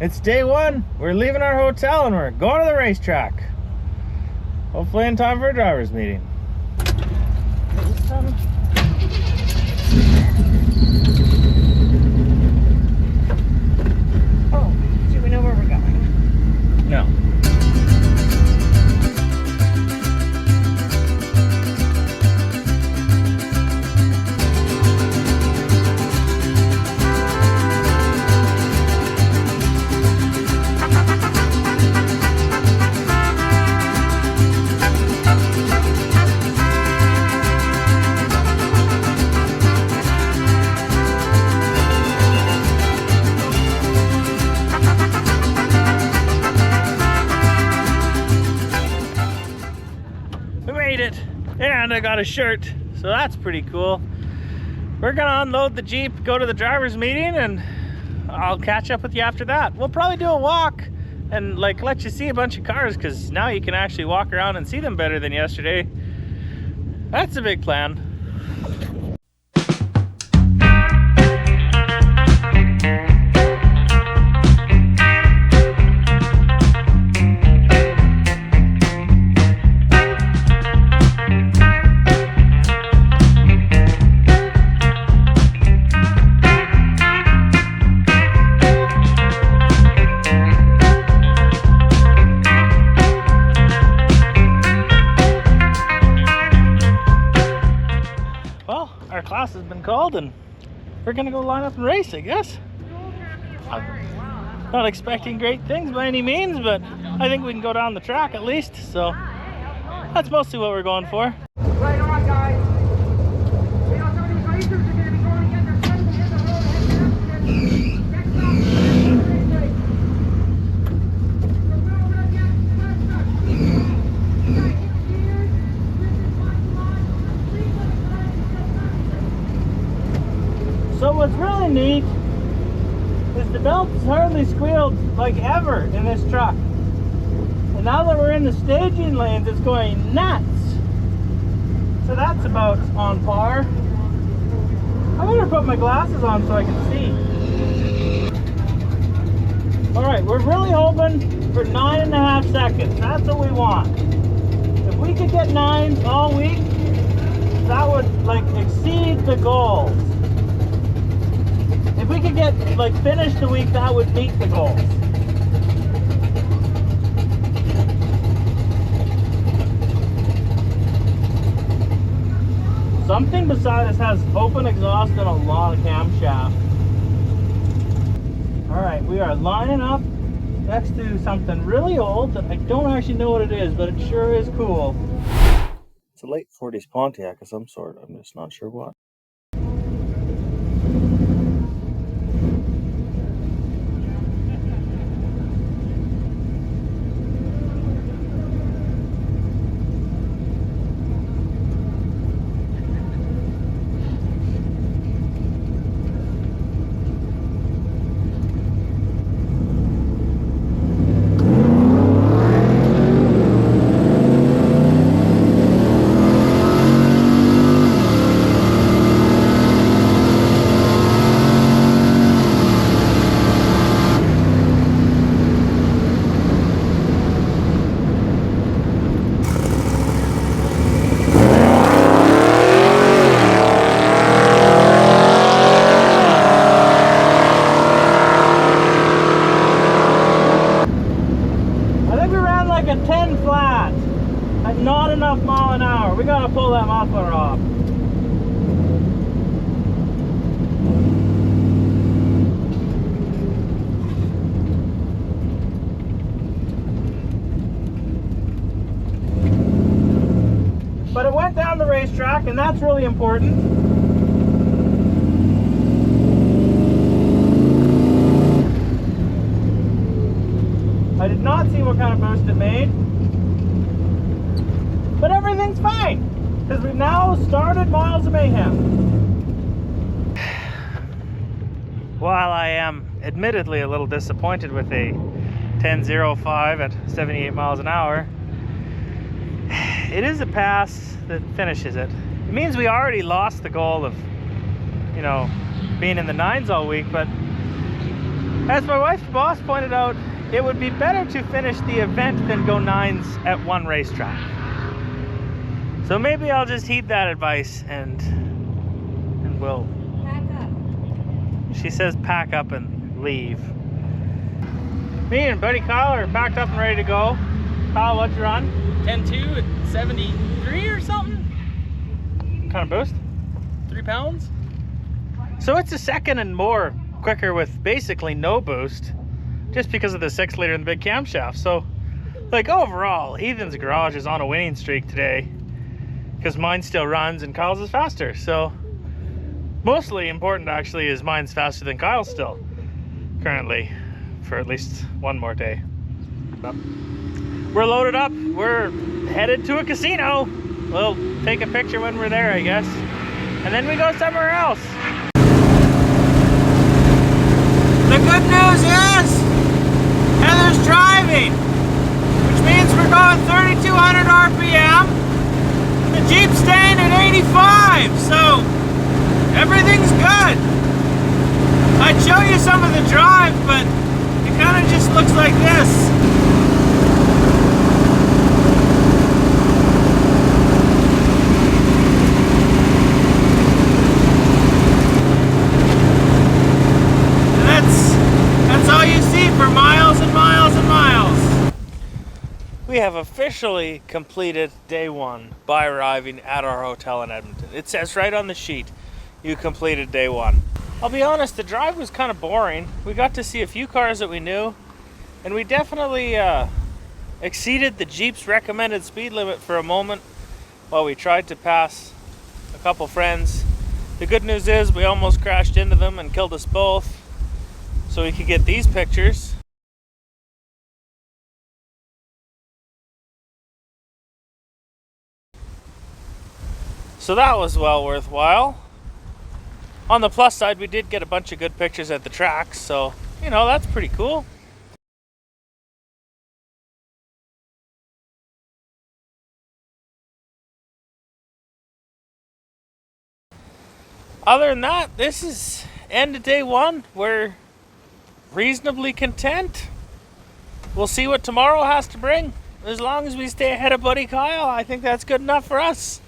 It's day one. We're leaving our hotel and we're going to the racetrack. Hopefully in time for a driver's meeting. Oh, do we know where we're going? No. And I got a shirt, so that's pretty cool. We're gonna unload the Jeep, go to the driver's meeting, and I'll catch up with you after that. We'll probably do a walk and like let you see a bunch of cars, because now you can actually walk around and see them better than yesterday. That's a big plan. Our class has been called and we're gonna go line up and race, I guess. I'm not expecting great things by any means, but I think we can go down the track at least, so that's mostly what we're going for. Right on, guys. You know, some of these racers are going to be going to get their friends in the road and next So what's really neat is the belt has hardly squealed like ever in this truck. And now that we're in the staging lanes, it's going nuts. So that's about on par. I'm gonna put my glasses on so I can see. All right, we're really hoping for 9.5 seconds. That's what we want. If we could get 9s all week, that would like exceed the goals. If we could get like finish the week, that would meet the goals. Something beside us has open exhaust and a lot of camshaft. All right, we are lining up next to something really old that I don't actually know what it is, but it sure is cool. It's a late 40s Pontiac of some sort. I'm just not sure what. Not enough mile an hour. We gotta pull that muffler off. But it went down the racetrack, and that's really important. I did not see what kind of boost it made. But everything's fine, because we've now started Miles of Mayhem. While I am admittedly a little disappointed with a 10.05 at 78 miles an hour, it is a pass that finishes it. It means we already lost the goal of, you know, being in the 9s all week, but As my wife's boss pointed out, it would be better to finish the event than go 9s at one racetrack. So maybe I'll just heed that advice and we'll... Pack up. She says pack up and leave. Me and buddy Kyle are packed up and ready to go. Kyle, what'd you run? 10.2 at 73 or something? What kind of boost? 3 pounds? So it's a second and more quicker with basically no boost, just because of the 6-liter and the big camshaft. So, like, overall, Heathen's garage is on a winning streak today, because mine still runs and Kyle's is faster. So, mostly important actually is mine's faster than Kyle's still, currently, for at least one more day. But we're loaded up. We're headed to a casino. We'll take a picture when we're there, I guess, and then we go somewhere else. The good news is Heather's driving, which means we're going 3,200 RPM. The Jeep's staying at 85, so everything's good. I'd show you some of the drive, but it kind of just looks like this. We have officially completed day 1 by arriving at our hotel in Edmonton. It says right on the sheet, you completed day 1. I'll be honest, the drive was kind of boring. We got to see a few cars that we knew, and we definitely exceeded the Jeep's recommended speed limit for a moment while we tried to pass a couple friends. The good news is we almost crashed into them and killed us both, so we could get these pictures. So that was well worthwhile. On the plus side, we did get a bunch of good pictures at the tracks, so, you know, that's pretty cool. Other than that, this is end of day 1. We're reasonably content. We'll see what tomorrow has to bring. As long as we stay ahead of buddy Kyle, I think that's good enough for us.